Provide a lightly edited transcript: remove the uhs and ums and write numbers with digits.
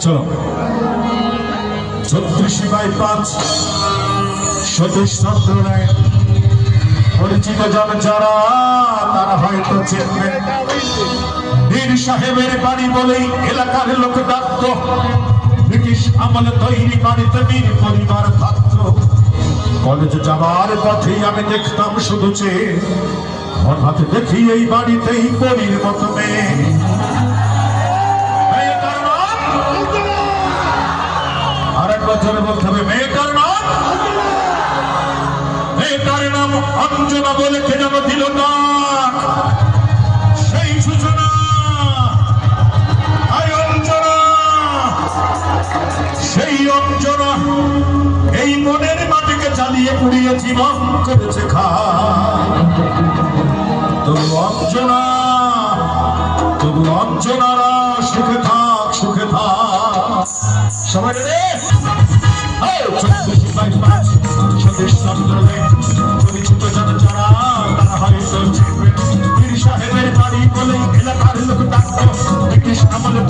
চলো 36/5 সতীশ চন্দ্র রায় পরিচিত জন যারা তারা হয়তো চেনবেন। বীর সাহেবের বাড়ি বলেই এলাকার লোক ডাকত। ব্রিটিশ আমলে তৈরি বাড়িতে বীর পরিবার থাকত। কলেজে যাবার পথেই আমি দেখতাম শুধু চেয়ে, হঠাৎ দেখি এই বাড়িতেই পরীর মতো মেয়ে। আর এক বছরে বলতে হবে মেয়েটার নাম, মেয়েটার নাম অঞ্জনা বলে কে যেন দিল ডাক। সেই সূচনা অঞ্জনা, সেই অঞ্জনা এই মনের মাটিকে জ্বালিয়ে পুড়িয়ে জীবন করেছে তবু অঞ্জনারা সুখে থাক, সুখে থাক সবাই। সতীশ চন্দ্র পরিচিত জন যারা তারা হয়তো বীর সাহেবের বাড়ি বলে এলাকার লোক ডাকত। ব্রিটিশ আমলে